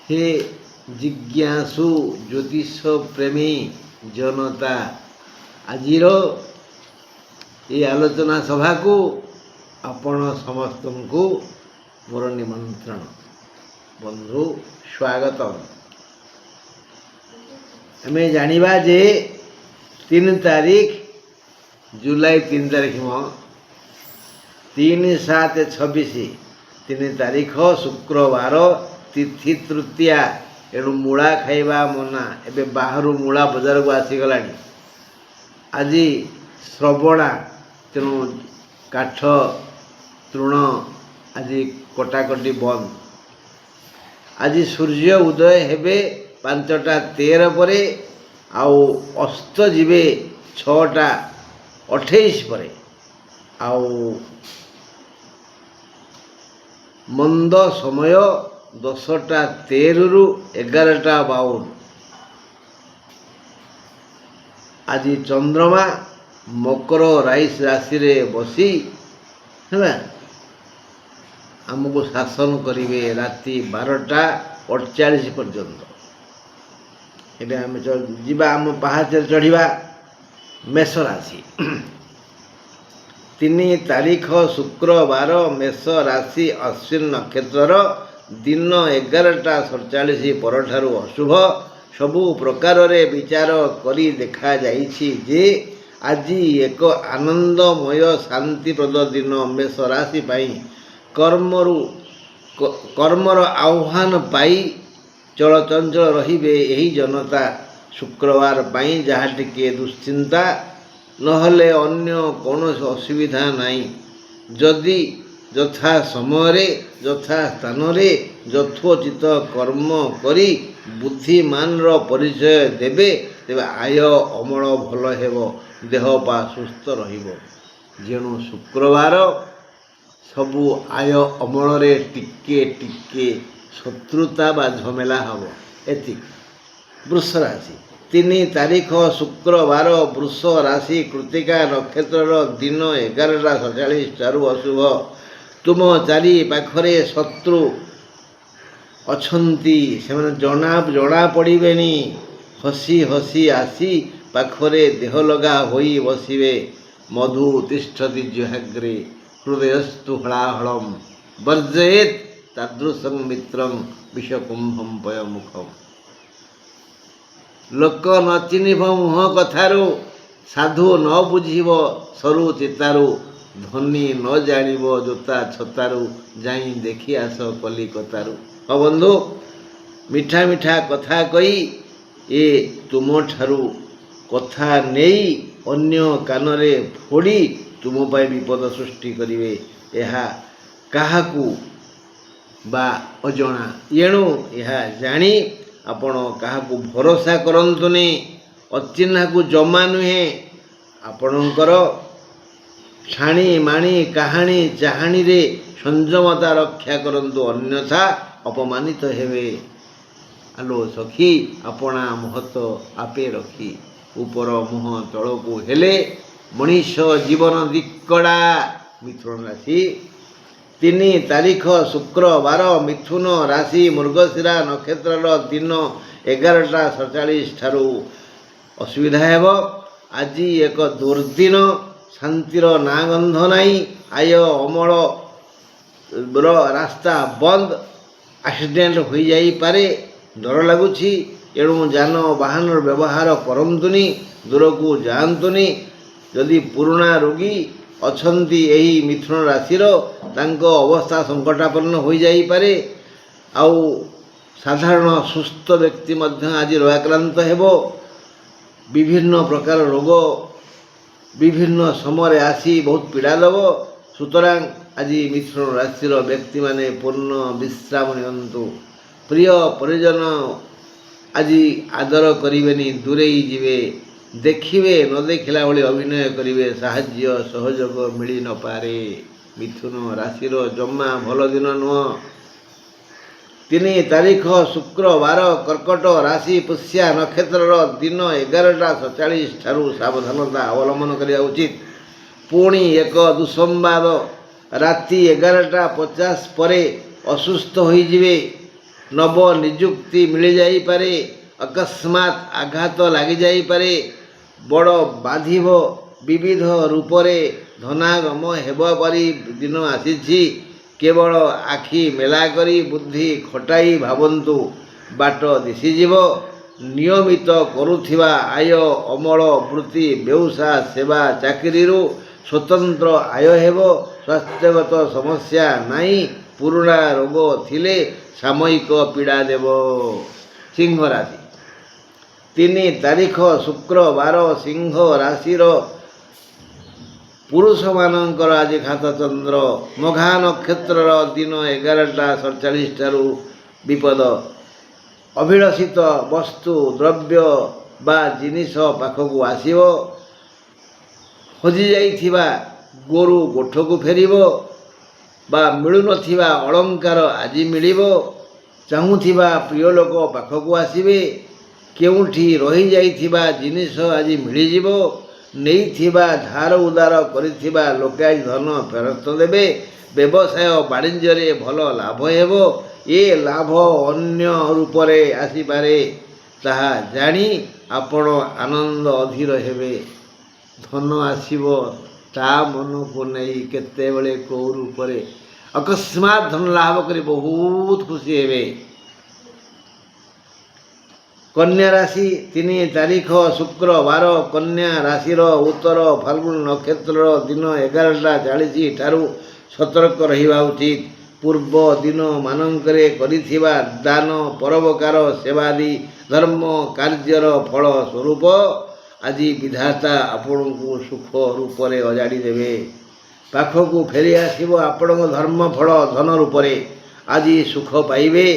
हे जिज्ञासु ज्योतिष प्रेमी जनता आजिर ये आलोचना सभा को आपण समस्त को मोर निमंत्रण बंधु स्वागत। आम जानिबा जे 3 तारीख जुलाई 3 तारीख 3/7/26 3 तारीख शुक्रवार तिथि तृतीया एणु मूला खाइबा मना। एबे बाहर मूला बजार को आसीगला। आज श्रवणा तेणु काठ तृण आज कटाकटी बंद। आज सूर्य उदय हेबे 5:13 परे आउ अस्त जीवे 6:28 परे आउ मंद समय 10:13 रु 11:52। आज चंद्रमा मकर राशि रे बसी है आमको शासन करेंगे राति 12:48 पर्यंत। ये आम जीवा आम पहाच चढ़ा मेष राशि 3 तारीख शुक्रवार मेष राशि अश्विन नक्षत्र दिन 11:47 परठारु अशुभ। सबु प्रकार रे विचार करी देखा जाइछि जे आज एक आनंदमय शांतिप्रद दिन मेष राशि पाई कर्मर आह्वान पाई चलचंचल रहिबे एही जनता। शुक्रवार पाई जहाँ टिके दुश्चिंता नहले अन्य कौन असुविधा नहीं। जदि यथा समय यथा स्थान यथोचित कर्म करी बुद्धिमान परिचय देवे तेबे आय अमल भल हेबो देह पा सुस्थ रहिबो। जेणु शुक्रवार सबु आय अमल रे टिके टिके शत्रुता बा झमेला हबो। एति वृष राशि 3 तारीख शुक्रवार वृष राशि कृतिका नक्षत्र दिन 11:47 अशुभ। तुम चारि पाखरे शत्रु अछंती से जना पड़ेनि। हसी हसी आसी पाखरे देह लगा होई बसिवे। मधु तिष्ठति जिह्वाग्रे हृदयस्तु हलाहलम वर्जयेत तादृशं मित्रं विषकुंभं पयमुखम। लोक न चिन्हिब मुह कथारू साधु न बुझिब सरु चितारू। धनी न जानिब जोता छतारू जाई देखि आस कलिकतारू। हाँ बंधु मिठा मिठा कथा कही ए तुम ठारू कथा नहीं अन्य कानरे फोड़ी तुम पाई विपद सृष्टि करिवे। यह काहाकू बा अजणा एणु यह जानी आपण काहाकू भरोसा करंतुनी। अचिन्हा को जमा नुहे। आपणकर छाणी माणी कहानी चाहाणी रे संयमता रक्षा करंतु अन्यथा अपमानित हेबे। आलो सखी अपना महत्व आपे रखी ऊपर मुह तलकू हेले मनीष जीवन दिक्कड़ा। मिथुन राशि 3 तारीख शुक्रवार मिथुन राशि मृगशिरा नक्षत्र दिन 11:47 ठारू असुविधा हेब। आज एक दुर्दिन शांतिर ना गंध नाई। आय अमल रास्ता बंद एक्सीडेंट हो जाई पारे डर लगुछि। एणु जान वाहन व्यवहार करंतुनी दूर को जातुनी। यदि पुराणा रोगी अछंती एही मिथुन राशि तांको अवस्था संकटापन्न हो जाई पारे। आउ साधारण सुस्थ व्यक्ति मध्य आज रोगाक्रांत हेबो। विभिन्न प्रकार रोग विभिन्न समय आसी बहुत पीड़ा दब। सुतरां आज मिथुन राशि व्यक्ति माने पूर्ण विश्राम नियंतु। प्रिय परिजन आज आदर करिवेनी दूरे जीवे। देखिवे न देखिला भली अभिनय करिवे। साहाय्य सहयोग मिली न पारे। मिथुन राशि जम्मा भल दिन नुह। 3 तारीख शुक्रवार कर्कट राशि पुष्या नक्षत्र दिन 11:47 ठारू सावधानता अवलंबन करिया उचित। पुणी एक दुसंबाद राति 11:50 परे असुस्थ होइजिवे। ନବ ନିଯୁକ୍ତି ମିଳିଯାଇପାରେ, ଅକସ୍ମାତ୍ ଆଘାତ ଲାଗିଯାଇପାରେ, ବଡ଼ ବାଧିବ, ବିବିଧ ରୂପରେ ଧନାଗମ ହେବ ପରି ଦିନ ଆସିଛି। କେବଳ ଆଖି ମେଲା କରି ବୁଦ୍ଧି ଖଟାଇ ଭାବନ୍ତୁ, ବାଟ ଦିଶିଯିବ। ନିୟମିତ କରୁଥିବା ଆୟ, ଅମଳ, ବୃତ୍ତି, ବ୍ୟବସାୟ, ସେବା, ଚାକିରିରୁ ସ୍ୱତନ୍ତ୍ର ଆୟ ହେବ। ସ୍ୱାସ୍ଥ୍ୟଗତ ସମସ୍ୟା ନାହିଁ। ପୁରୁଣା ରୋଗ ଥିଲେ ସାମୟିକ ପୀଡ଼ା ଦେବ। ସିଂହ ରାଶି 3 ତାରିଖ ଶୁକ୍ରବାର ସିଂହ ରାଶିର ପୁରୁଷମାନଙ୍କର ଆଜି ଘାତଚନ୍ଦ୍ର। ମଘା ନକ୍ଷତ୍ରର ଦିନ 11ଟା 47ଟାରୁ ବିପଦ। ଅଭିଳଷିତ ବସ୍ତୁ, ଦ୍ରବ୍ୟ ବା ଜିନିଷ ପାଖକୁ ଆସିବ। ହଜିଯାଇଥିବା ଗୋରୁ ଗୋଠକୁ ଫେରିବ ବା ମିଳୁନଥିବା ଅଳଙ୍କାର ଆଜି ମିଳିବ। ଚାହୁଁଥିବା ପ୍ରିୟ ଲୋକ ପାଖକୁ ଆସିବେ। କେଉଁଠି ରହିଯାଇଥିବା ଜିନିଷ ଆଜି ମିଳିଯିବ। ନେଇଥିବା ଧାର ଉଧାର କରିଥିବା ଲୋକେ ଆଜି ଧନ ଫେରସ୍ତ ଦେବେ। ବ୍ୟବସାୟ ବାଣିଜ୍ୟରେ ଭଲ ଲାଭ ହେବ। ଏ ଲାଭ ଅନ୍ୟ ରୂପରେ ଆସିପାରେ, ତାହା ଜାଣି ଆପଣ ଆନନ୍ଦ ଅଧୀର ହେବେ। ଧନ ଆସିବ ତା ମନକୁ ନେଇ, କେତେବେଳେ କେଉଁ ରୂପରେ ଅକସ୍ମାତ୍ ଧନ ଲାଭ କରି ବହୁତ ଖୁସି ହେବେ। କନ୍ୟା ରାଶି 3 ତାରିଖ ଶୁକ୍ରବାର କନ୍ୟା ରାଶିର ଉତ୍ତର ଫାଲ୍ଗୁନ ନକ୍ଷତ୍ରର ଦିନ 11ଟା 40 ଠାରୁ ସତର୍କ ରହିବା ଉଚିତ। ପୂର୍ବ ଦିନମାନଙ୍କରେ କରିଥିବା ଦାନ, ପରୋପକାର, ସେବାଦି ଧର୍ମ କାର୍ଯ୍ୟର ଫଳ ସ୍ୱରୂପ ଆଜି ବିଧାତା ଆପଣଙ୍କୁ ସୁଖ ରୂପରେ ଅଜାଡ଼ି ଦେବେ। ପାଖକୁ ଫେରି ଆସିବ ଆପଣଙ୍କ ଧର୍ମ ଫଳ ଧନ ରୂପରେ। ଆଜି ସୁଖ ପାଇବେ।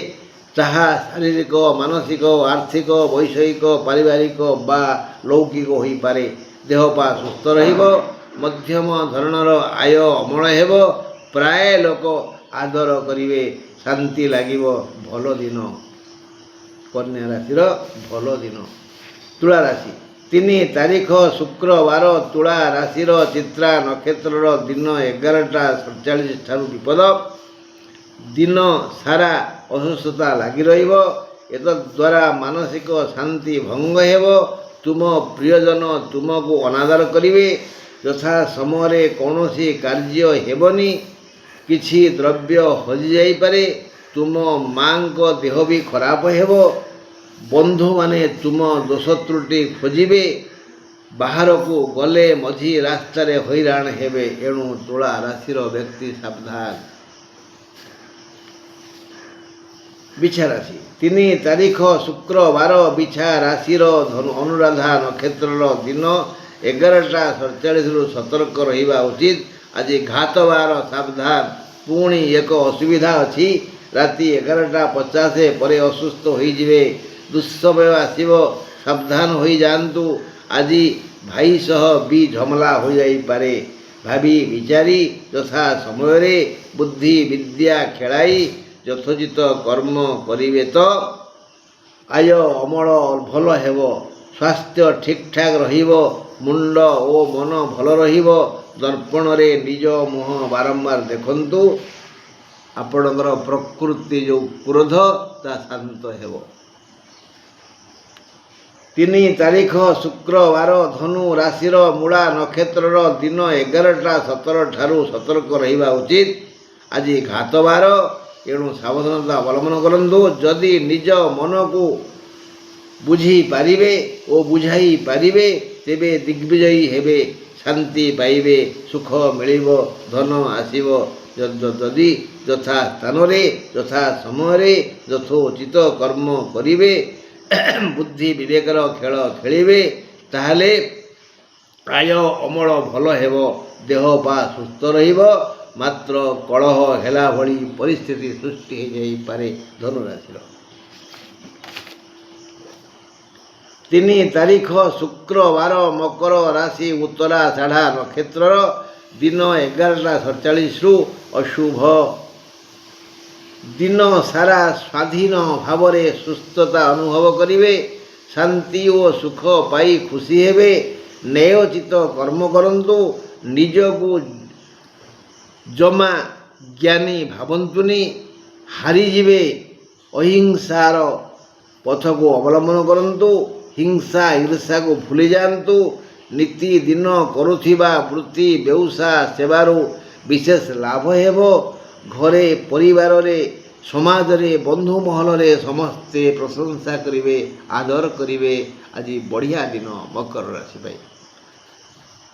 ତାହା ଶାରୀରିକ, ମାନସିକ, ଆର୍ଥିକ, ବୈଷୟିକ, ପାରିବାରିକ ବା ଲୌକିକ ହୋଇପାରେ। ଦେହପା ସୁସ୍ଥ ରହିବ। ମଧ୍ୟମ ଧରଣର ଆୟ ଅମଳ ହେବ। ପ୍ରାୟ ଲୋକ ଆଦର କରିବେ। ଶାନ୍ତି ଲାଗିବ। ଭଲ ଦିନ। କନ୍ୟା ରାଶିର ଭଲ ଦିନ। ତୁଳା ରାଶି 3 ତାରିଖ ଶୁକ୍ରବାର ତୁଳା ରାଶିର ଚିତ୍ରା ନକ୍ଷତ୍ରର ଦିନ 11ଟା 47 ଠାରୁ ବିପଦ। ଦିନ ସାରା ଅସୁସ୍ଥତା ଲାଗି ରହିବ। ଏତଦ୍ୱାରା ମାନସିକ ଶାନ୍ତି ଭଙ୍ଗ ହେବ। ତୁମ ପ୍ରିୟଜନ ତୁମକୁ ଅନାଦର କରିବେ। ଯଥା ସମୟରେ କୌଣସି କାର୍ଯ୍ୟ ହେବନି। କିଛି ଦ୍ରବ୍ୟ ହଜିଯାଇପାରେ। ତୁମ ମାଙ୍କ ଦେହ ବି ଖରାପ ହେବ। ବନ୍ଧୁମାନେ ତୁମ ଦୋଷ ତ୍ରୁଟି ଖୋଜିବେ। ବାହାରକୁ ଗଲେ ମଝି ରାସ୍ତାରେ ହଇରାଣ ହେବେ। ଏଣୁ ତୁଳା ରାଶିର ବ୍ୟକ୍ତି ସାବଧାନ। ବିଛା ରାଶି 3 ତାରିଖ ଶୁକ୍ରବାର ବିଛା ରାଶିର ଅନୁରାଧା ନକ୍ଷତ୍ରର ଦିନ 11ଟା 47ରୁ ସତର୍କ ରହିବା ଉଚିତ। ଆଜି ଘାତବାର, ସାବଧାନ। ପୁଣି ଏକ ଅସୁବିଧା ଅଛି। ରାତି 11ଟା 50 ପରେ ଅସୁସ୍ଥ ହୋଇଯିବେ। ଦୁଃସମୟ ଆସିବ। ସାବଧାନ ହୋଇଯାଆନ୍ତୁ। ଆଜି ଭାଇ ସହ ବି ଝାମେଲା ହୋଇଯାଇପାରେ। ଭାବି ବିଚାରି ଯଥା ସମୟରେ ବୁଦ୍ଧି ବିଦ୍ୟା ଖେଳାଇ ଯଥୋଚିତ କର୍ମ କରିବେ ତ ଆୟ ଅମଳ ଭଲ ହେବ। ସ୍ୱାସ୍ଥ୍ୟ ଠିକ୍ଠାକ୍ ରହିବ। ମୁଣ୍ଡ ଓ ମନ ଭଲ ରହିବ। ଦର୍ପଣରେ ନିଜ ମୁହଁ ବାରମ୍ବାର ଦେଖନ୍ତୁ। ଆପଣଙ୍କର ପ୍ରକୃତି ଯେଉଁ କ୍ରୋଧ, ତାହା ଶାନ୍ତ ହେବ। 3 ତାରିଖ ଶୁକ୍ରବାର ଧନୁ ରାଶିର ମୂଳା ନକ୍ଷତ୍ରର ଦିନ 11ଟା 17 ଠାରୁ ସତର୍କ ରହିବା ଉଚିତ। ଆଜି ଘାତବାର। ଏଣୁ ସାବଧାନତା ଅବଲମ୍ବନ କରନ୍ତୁ। ଯଦି ନିଜ ମନକୁ ବୁଝିପାରିବେ ଓ ବୁଝାଇ ପାରିବେ, ତେବେ ଦିଗ୍ବିଜୟୀ ହେବେ। ଶାନ୍ତି ପାଇବେ। ସୁଖ ମିଳିବ। ଧନ ଆସିବ। ଯଦି ଯଥା ସ୍ଥାନରେ, ଯଥା ସମୟରେ ଯଥୋଚିତ କର୍ମ କରିବେ, ବୁଦ୍ଧି ବିବେକର ଖେଳ ଖେଳିବେ, ତାହେଲେ ଆୟ ଅମଳ ଭଲ ହେବ। ଦେହ ପା ସୁସ୍ଥ ରହିବ। ମାତ୍ର କଳହ ହେଲା ଭଳି ପରିସ୍ଥିତି ସୃଷ୍ଟି ହୋଇଯାଇପାରେ। ଧନୁରାଶିର 3 ତାରିଖ ଶୁକ୍ରବାର ମକର ରାଶି ଉତ୍ତରାଷାଢ଼ା ନକ୍ଷତ୍ରର ଦିନ 11ଟା 47ରୁ ଅଶୁଭ। ଦିନ ସାରା ସ୍ୱାଧୀନ ଭାବରେ ସୁସ୍ଥତା ଅନୁଭବ କରିବେ। ଶାନ୍ତି ଓ ସୁଖ ପାଇ ଖୁସି ହେବେ। ନ୍ୟାୟୋଚିତ କର୍ମ କରନ୍ତୁ। ନିଜକୁ ଜମା ଜ୍ଞାନୀ ଭାବନ୍ତୁନି। ହାରିଯିବେ। ଅହିଂସାର ପଥକୁ ଅବଲମ୍ବନ କରନ୍ତୁ। ହିଂସା ଈର୍ଷାକୁ ଭୁଲି ଯାଆନ୍ତୁ। ନିତିଦିନ କରୁଥିବା ବୃତ୍ତି ବେଉସା ସେବାରୁ ବିଶେଷ ଲାଭ ହେବ। ଘରେ ପରିବାରରେ ସମାଜରେ ବନ୍ଧୁ ମହଲରେ ସମସ୍ତେ ପ୍ରଶଂସା କରିବେ, ଆଦର କରିବେ। ଆଜି ବଢ଼ିଆ ଦିନ ମକର ରାଶି ପାଇଁ।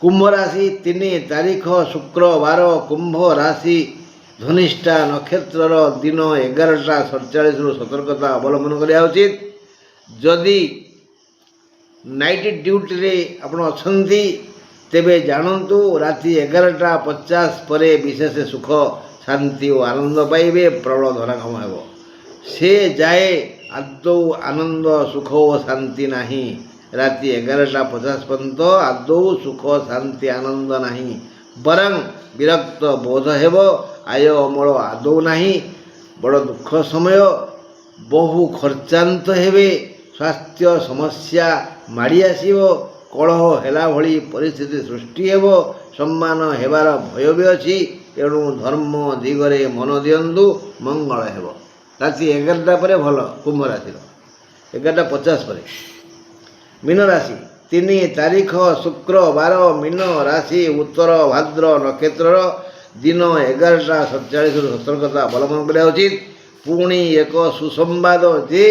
କୁମ୍ଭ ରାଶି 3 ତାରିଖ ଶୁକ୍ରବାର, କୁମ୍ଭ ରାଶି ଧନିଷ୍ଠା ନକ୍ଷତ୍ରର ଦିନ 11ଟା 47ରୁ ସତର୍କତା ଅବଲମ୍ବନ କରିବା ଉଚିତ। ଯଦି ନାଇଟ୍ ଡ୍ୟୁଟିରେ ଆପଣ ଅଛନ୍ତି ତେବେ ଜାଣନ୍ତୁ ରାତି 11ଟା 50 ପରେ ବିଶେଷ ସୁଖ ଶାନ୍ତି ଓ ଆନନ୍ଦ ପାଇବେ। ପ୍ରବଳ ଧନାଗମ ହେବ। ସେ ଯାଏ ଆଦୌ ଆନନ୍ଦ ସୁଖ ଓ ଶାନ୍ତି ନାହିଁ। ରାତି 11ଟା 50 ପର୍ଯ୍ୟନ୍ତ ଆଦୌ ସୁଖ ଶାନ୍ତି ଆନନ୍ଦ ନାହିଁ। ବରଂ ବିରକ୍ତ ବୋଧ ହେବ। ଆୟ ଅମଳ ଆଦୌ ନାହିଁ। ବଡ଼ ଦୁଃଖ ସମୟ। ବହୁ ଖର୍ଚ୍ଚାନ୍ତ ହେବେ। ସ୍ୱାସ୍ଥ୍ୟ ସମସ୍ୟା ମାଡ଼ି ଆସିବ। କଳହ ହେଲା ଭଳି ପରିସ୍ଥିତି ସୃଷ୍ଟି ହେବ। ସମ୍ମାନ ହେବାର ଭୟ ବି ଅଛି। ତେଣୁ ଧର୍ମ ଦିଗରେ ମନ ଦିଅନ୍ତୁ, ମଙ୍ଗଳ ହେବ। ରାତି 11ଟା ପରେ ଭଲ କୁମ୍ଭ ରାଶିର। 11ଟା 50 ପରେ। ମୀନ ରାଶି 3 ତାରିଖ ଶୁକ୍ରବାର, ମୀନ ରାଶି ଉତ୍ତର ଭାଦ୍ର ନକ୍ଷତ୍ରର ଦିନ 11ଟା 47ରୁ ସତର୍କତା ଅବଲମ୍ବନ କରିବା ଉଚିତ। ପୁଣି ଏକ ସୁସମ୍ବାଦ ଯେ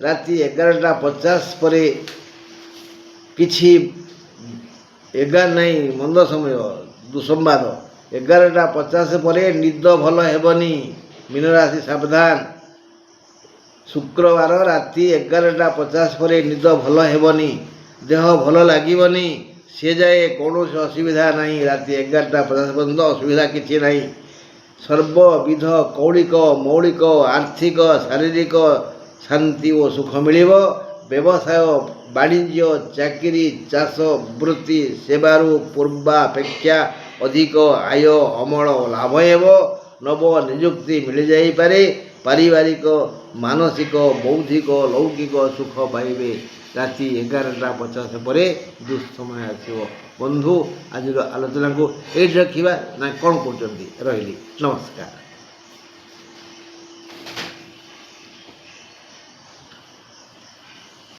ରାତି 11ଟା 50 ପରେ କିଛି ନାହିଁ, ମନ୍ଦ ସମୟ। ଦୁଃସମ୍ବାଦ 11ଟା 50 ପରେ ନିଦ ଭଲ ହେବନି। ମୀନ ରାଶି ସାବଧାନ। ଶୁକ୍ରବାର ରାତି 11ଟା 50 ପରେ ନିଦ ଭଲ ହେବନି। ଦେହ ଭଲ ଲାଗିବନି। ସେ ଯାଏ କୌଣସି ଅସୁବିଧା ନାହିଁ। ରାତି 11ଟା 50 ପର୍ଯ୍ୟନ୍ତ ଅସୁବିଧା କିଛି ନାହିଁ। ସର୍ବବିଧ କୌଳିକ ମୌଳିକ ଆର୍ଥିକ ଶାରୀରିକ ଶାନ୍ତି ଓ ସୁଖ ମିଳିବ। ବ୍ୟବସାୟ ବାଣିଜ୍ୟ ଚାକିରି ଚାଷ ବୃତ୍ତି ସେବାରୁ ପୂର୍ବାପେକ୍ଷା ଅଧିକ ଆୟ ଅମଳ ଲାଭ ହେବ। ନବ ନିଯୁକ୍ତି ମିଳିଯାଇପାରେ। ପାରିବାରିକ ମାନସିକ ବୌଦ୍ଧିକ ଲୌକିକ ସୁଖ ପାଇବେ। ରାତି 11ଟା 50 ପରେ ଦୁଃସମୟ ଆସିବ। ବନ୍ଧୁ, ଆଜିର ଆଲୋଚନାକୁ ଏଇଠି ରଖିବା ନା କ'ଣ କହୁଛନ୍ତି? ରହିଲି, ନମସ୍କାର।